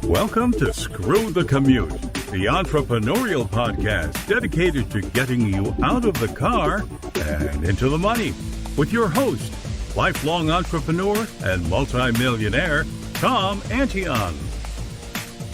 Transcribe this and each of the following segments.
Welcome to Screw the Commute, the entrepreneurial podcast dedicated to getting you out of the car and into the money with your host, lifelong entrepreneur and multimillionaire, Tom Antion.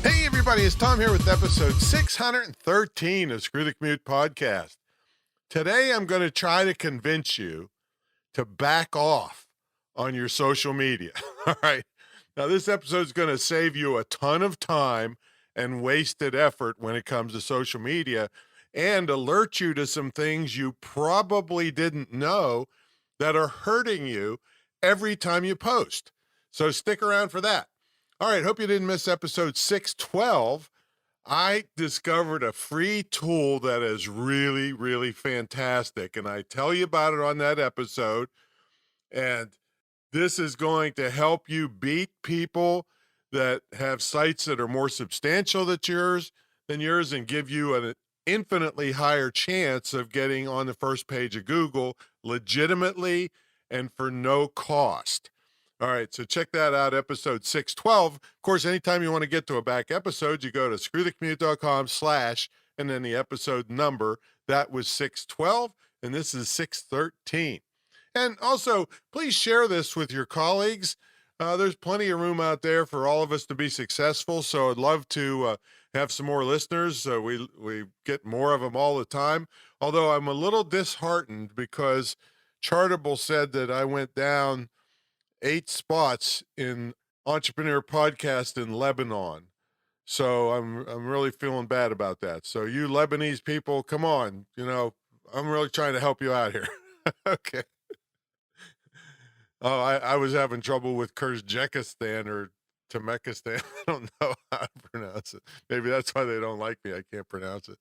Hey everybody, it's Tom here with episode 613 of Screw the Commute podcast. Today I'm going to try to convince you to back off on your social media. All right. Now, this episode is going to save you a ton of time and wasted effort when it comes to social media and alert you to some things you probably didn't know that are hurting you every time you post. So stick around for that. All right, hope you didn't miss episode 612. I discovered a free tool that is really, really fantastic, and I tell you about it on that episode. And this is going to help you beat people that have sites that are more substantial than yours and give you an infinitely higher chance of getting on the first page of Google legitimately and for no cost. All right, so check that out, episode 612. Of course, anytime you want to get to a back episode, you go to screwthecommute.com/ and then the episode number. That was 612, and this is 613. And also, please share this with your colleagues. There's plenty of room out there for all of us to be successful, so I'd love to have some more listeners. We get more of them all the time, although I'm a little disheartened because Chartable said that I went down 8 spots in Entrepreneur Podcast in Lebanon. So I'm really feeling bad about that. So you Lebanese people, come on. I'm really trying to help you out here. Okay. Oh, I was having trouble with Kyrgyzstan or Turkmenistan. I don't know how to pronounce it. Maybe that's why they don't like me. I can't pronounce it.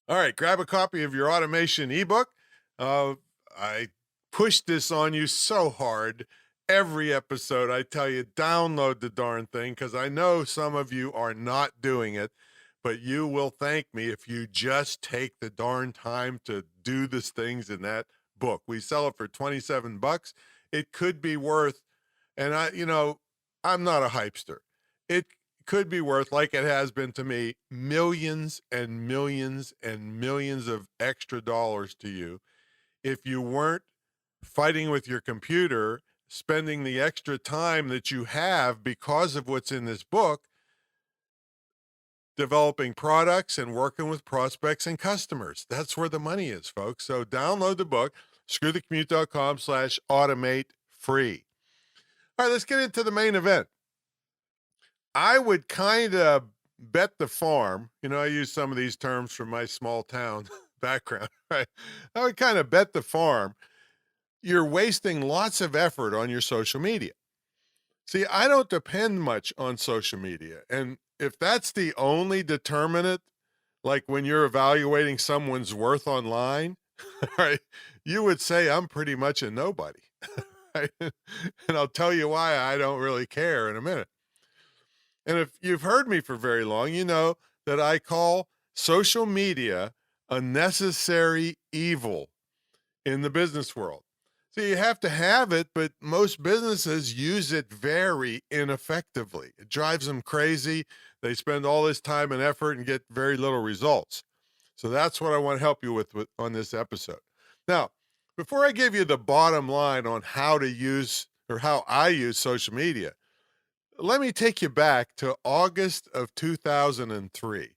All right, grab a copy of your automation ebook. I push this on you so hard. Every episode, I tell you, download the darn thing because I know some of you are not doing it, but you will thank me if you just take the darn time to do the things in that book. We sell it for $27. It could be worth, and I'm not a hypester. It could be worth, like it has been to me, millions and millions and millions of extra dollars to you if you weren't fighting with your computer, spending the extra time that you have because of what's in this book, developing products and working with prospects and customers. That's where the money is, folks. So download the book, screwthecommute.com/automate free. All right, let's get into the main event. I would kind of bet the farm, I use some of these terms from my small town background, right? I would kind of bet the farm you're wasting lots of effort on your social media. See, I don't depend much on social media. And if that's the only determinant, like when you're evaluating someone's worth online, right, you would say I'm pretty much a nobody. Right? And I'll tell you why I don't really care in a minute. And if you've heard me for very long, you know that I call social media a necessary evil in the business world. So you have to have it, but most businesses use it very ineffectively. It drives them crazy. They spend all this time and effort and get very little results. So that's what I want to help you with on this episode. Now, before I give you the bottom line on how to use or how I use social media, let me take you back to August of 2003.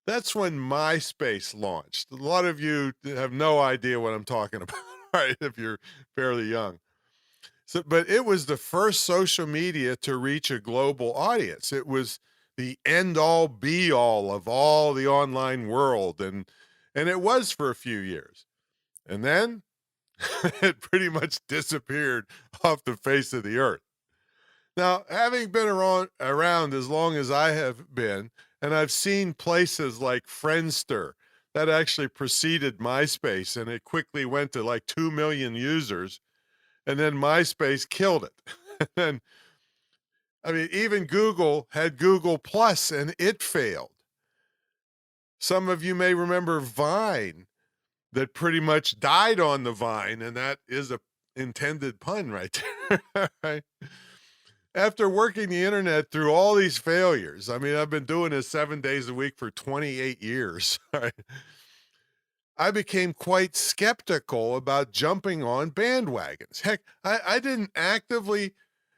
That's when MySpace launched. A lot of you have no idea what I'm talking about. Right, if you're fairly young. But it was the first social media to reach a global audience. It was the end-all be-all of all the online world, and it was for a few years. And then it pretty much disappeared off the face of the earth. Now, having been around as long as I have been, and I've seen places like Friendster, that actually preceded MySpace, and it quickly went to like 2 million users, and then MySpace killed it. And even Google had Google Plus, and it failed. Some of you may remember Vine, that pretty much died on the vine, and that is a intended pun right there. Right? after working the internet through all these failures, I mean, I've been doing this 7 days a week for 28 years. Right? I became quite skeptical about jumping on bandwagons. Heck, I didn't actively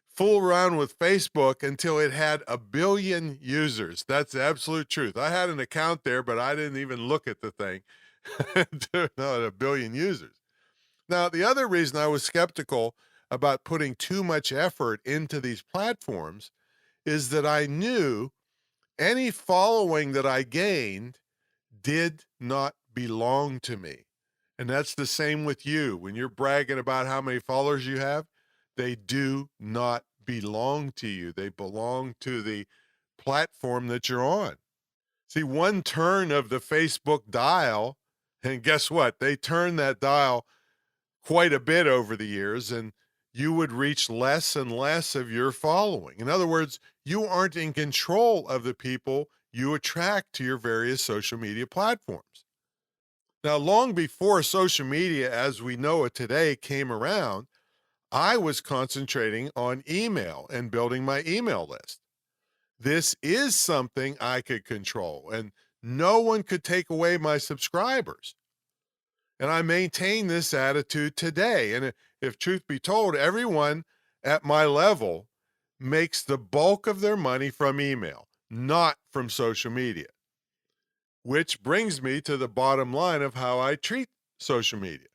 fool around with Facebook until it had 1 billion users. That's the absolute truth. I had an account there, but I didn't even look at the thing until it had 1 billion users. Now, the other reason I was skeptical about putting too much effort into these platforms is that I knew any following that I gained did not belong to me. And that's the same with you. When you're bragging about how many followers you have, they do not belong to you. They belong to the platform that you're on. See, one turn of the Facebook dial, and guess what? They turned that dial quite a bit over the years, and you would reach less and less of your following. In other words, you aren't in control of the people you attract to your various social media platforms. Now, long before social media as we know it today came around, I was concentrating on email and building my email list. This is something I could control, and no one could take away my subscribers. And I maintain this attitude today. And if truth be told, everyone at my level makes the bulk of their money from email, not from social media, which brings me to the bottom line of how I treat social media.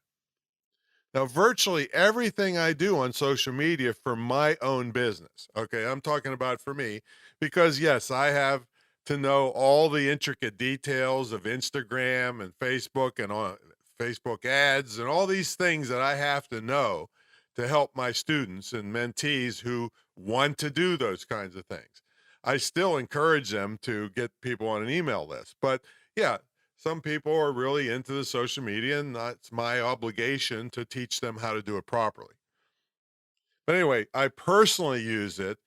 Now, virtually everything I do on social media for my own business, okay, I'm talking about for me, because yes, I have to know all the intricate details of Instagram and Facebook and all, Facebook ads and all these things that I have to know to help my students and mentees who want to do those kinds of things. I still encourage them to get people on an email list, but yeah, some people are really into the social media, and that's my obligation to teach them how to do it properly. But anyway, I personally use it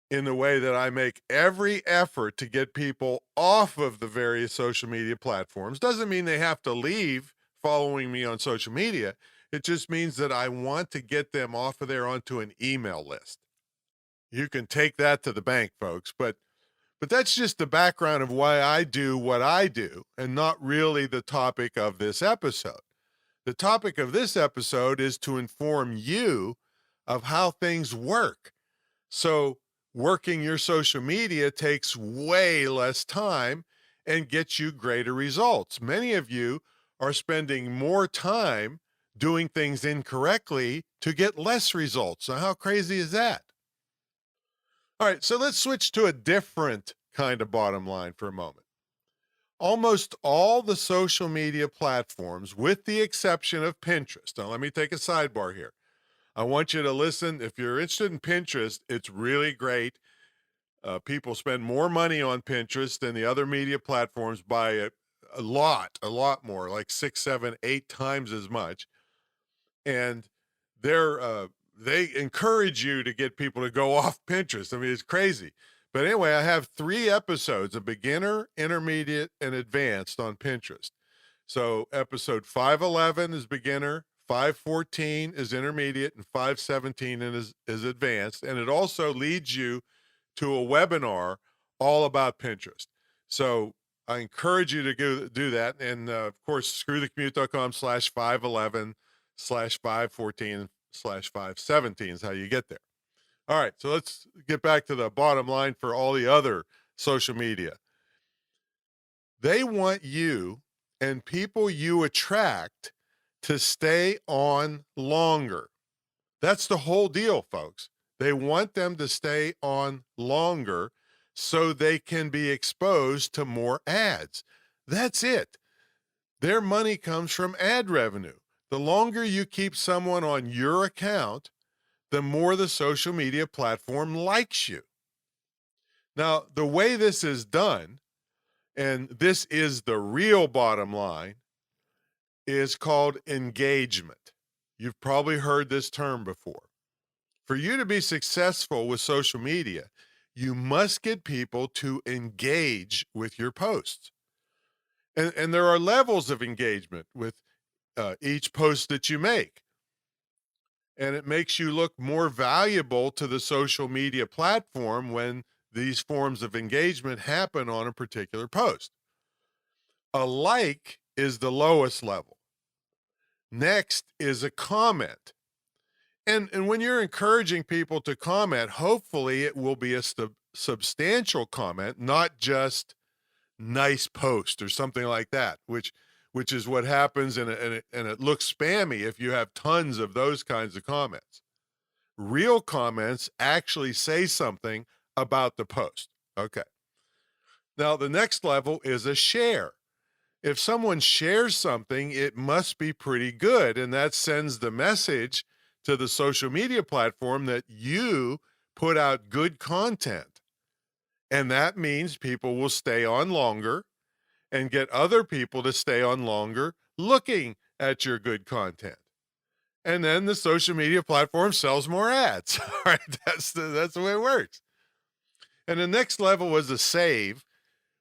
in the way that I make every effort to get people off of the various social media platforms. Doesn't mean they have to leave following me on social media. It just means that I want to get them off of there onto an email list. You can take that to the bank, folks, but that's just the background of why I do what I do and not really the topic of this episode. The topic of this episode is to inform you of how things work. So working your social media takes way less time and gets you greater results. Many of you are spending more time doing things incorrectly to get less results. Now, how crazy is that? All right, so let's switch to a different kind of bottom line for a moment. Almost all the social media platforms, with the exception of Pinterest. Now, let me take a sidebar here. I want you to listen. If you're interested in Pinterest, it's really great. People spend more money on Pinterest than the other media platforms by a lot more, like 6, 7, 8 times as much. And they encourage you to get people to go off Pinterest. I mean, it's crazy. But anyway, I have 3 episodes, a beginner, intermediate, and advanced on Pinterest. So episode 511 is beginner, 514 is intermediate, and 517 is advanced. And it also leads you to a webinar all about Pinterest. So I encourage you to go do that. And of course, screwthecommute.com/511/514/517 is how you get there. All right, so let's get back to the bottom line for all the other social media. They want you and people you attract to stay on longer. That's the whole deal, folks. They want them to stay on longer so they can be exposed to more ads. That's it. Their money comes from ad revenue. The longer you keep someone on your account, the more the social media platform likes you. Now, the way this is done, and this is the real bottom line, is called engagement. You've probably heard this term before. For you to be successful with social media, you must get people to engage with your posts. And there are levels of engagement with each post that you make. and it makes you look more valuable to the social media platform when these forms of engagement happen on a particular post. A like is the lowest level. Next is a comment. And when you're encouraging people to comment, hopefully it will be a substantial comment, not just nice post or something like that, which is what happens, and it looks spammy if you have tons of those kinds of comments. Real comments actually say something about the post. Okay. Now, the next level is a share. If someone shares something, it must be pretty good, and that sends the message to the social media platform that you put out good content. And that means people will stay on longer and get other people to stay on longer looking at your good content. And then the social media platform sells more ads. All right, that's the way it works. And the next level was a save,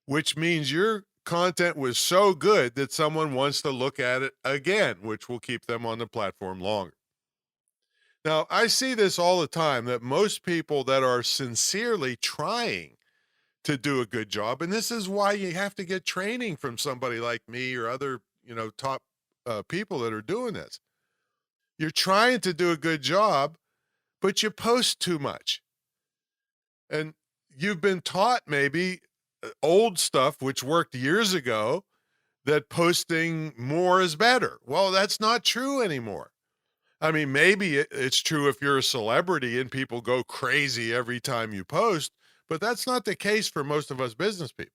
which means your content was so good that someone wants to look at it again, which will keep them on the platform longer. Now, I see this all the time, that most people that are sincerely trying to do a good job, and this is why you have to get training from somebody like me or other, top people that are doing this. You're trying to do a good job, but you post too much. And you've been taught maybe old stuff, which worked years ago, that posting more is better. Well, that's not true anymore. I mean, maybe it's true if you're a celebrity and people go crazy every time you post, but that's not the case for most of us business people.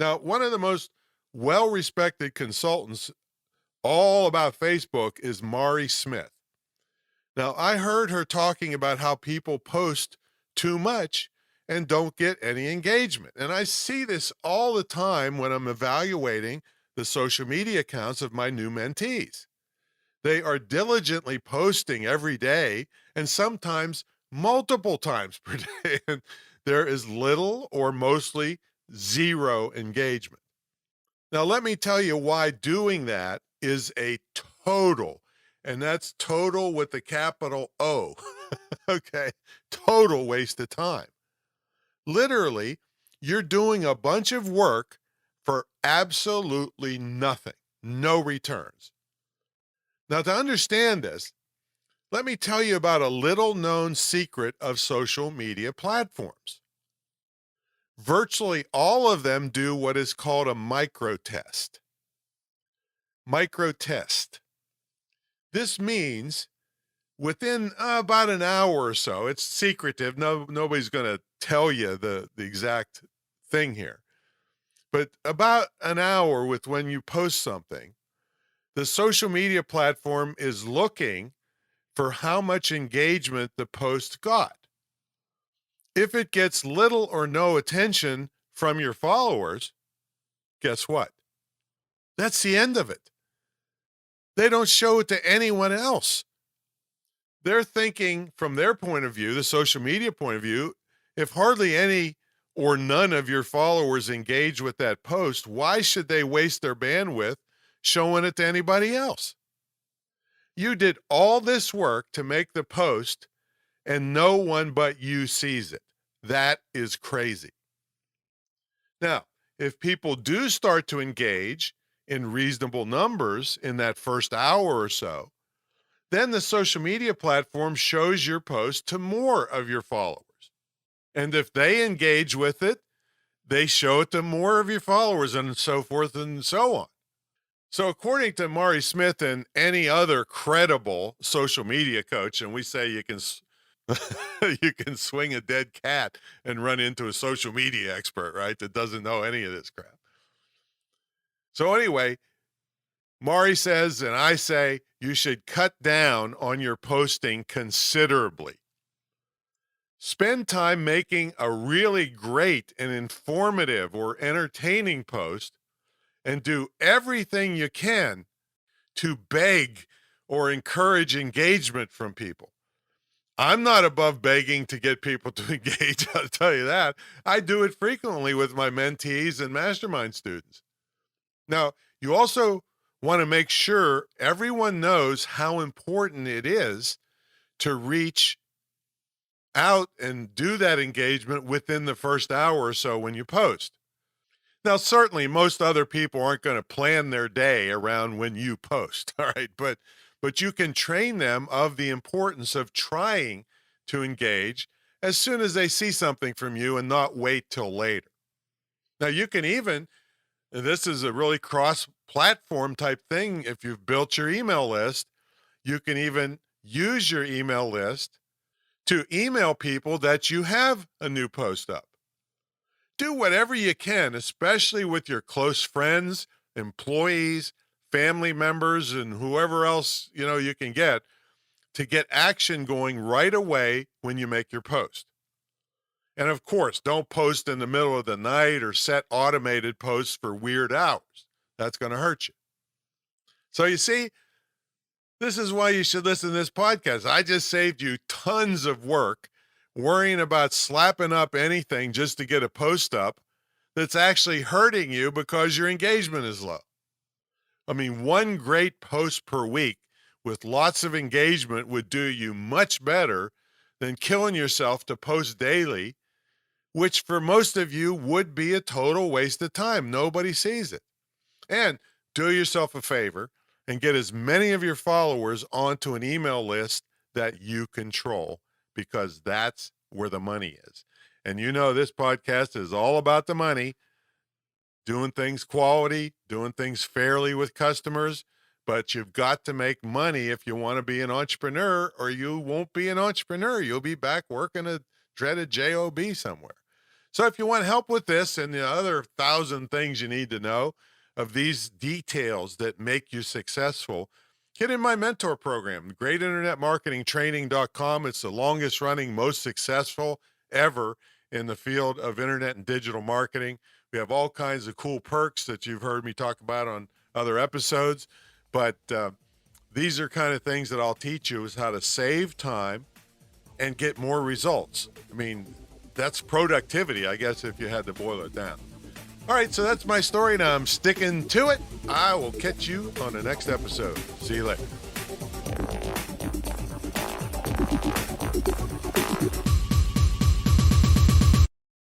Now, one of the most well-respected consultants all about Facebook is Mari Smith. Now, I heard her talking about how people post too much and don't get any engagement. And I see this all the time when I'm evaluating the social media accounts of my new mentees. They are diligently posting every day and sometimes multiple times per day. And there is little or mostly zero engagement. Now, let me tell you why doing that is a total, and that's total with the capital O, okay, total waste of time. Literally, you're doing a bunch of work for absolutely nothing, no returns. Now, to understand this, let me tell you about a little known secret of social media platforms. Virtually all of them do what is called a micro test. Micro test. This means within about an hour or so, it's secretive. Nobody's going to tell you the exact thing here. But about an hour with when you post something, the social media platform is looking for how much engagement the post got. If it gets little or no attention from your followers, guess what? That's the end of it. They don't show it to anyone else. They're thinking from their point of view, the social media point of view, if hardly any or none of your followers engage with that post, why should they waste their bandwidth showing it to anybody else? You did all this work to make the post and no one but you sees it. That is crazy. Now, if people do start to engage in reasonable numbers in that first hour or so, then the social media platform shows your post to more of your followers. And if they engage with it, they show it to more of your followers and so forth and so on. So according to Mari Smith and any other credible social media coach, and we say you can you can swing a dead cat and run into a social media expert, right, that doesn't know any of this crap. So anyway, Mari says, and I say, you should cut down on your posting considerably. Spend time making a really great and informative or entertaining post and do everything you can to beg or encourage engagement from people. I'm not above begging to get people to engage, I'll tell you that. I do it frequently with my mentees and mastermind students. Now, you also want to make sure everyone knows how important it is to reach out and do that engagement within the first hour or so when you post. Now, certainly most other people aren't going to plan their day around when you post, all right? But you can train them of the importance of trying to engage as soon as they see something from you and not wait till later. Now, you can even, this is a really cross-platform type thing, if you've built your email list, you can even use your email list to email people that you have a new post up. Do whatever you can, especially with your close friends, employees, family members, and whoever else, you can get, to get action going right away when you make your post. And of course, don't post in the middle of the night or set automated posts for weird hours. That's going to hurt you. So you see, this is why you should listen to this podcast. I just saved you tons of work worrying about slapping up anything just to get a post up that's actually hurting you because your engagement is low. I mean, one great post per week with lots of engagement would do you much better than killing yourself to post daily, which for most of you would be a total waste of time. Nobody sees it. And do yourself a favor and get as many of your followers onto an email list that you control, because that's where the money is. And this podcast is all about the money, doing things quality, doing things fairly with customers, but you've got to make money if you want to be an entrepreneur, or you won't be an entrepreneur. You'll be back working a dreaded job somewhere. So if you want help with this and the other 1,000 things you need to know of these details that make you successful, get in my mentor program, greatinternetmarketingtraining.com. It's the longest running, most successful ever in the field of internet and digital marketing. We have all kinds of cool perks that you've heard me talk about on other episodes, but these are kind of things that I'll teach you, is how to save time and get more results. I mean, that's productivity, I guess, if you had to boil it down. All right, so that's my story. Now I'm sticking to it. I will catch you on the next episode. See you later.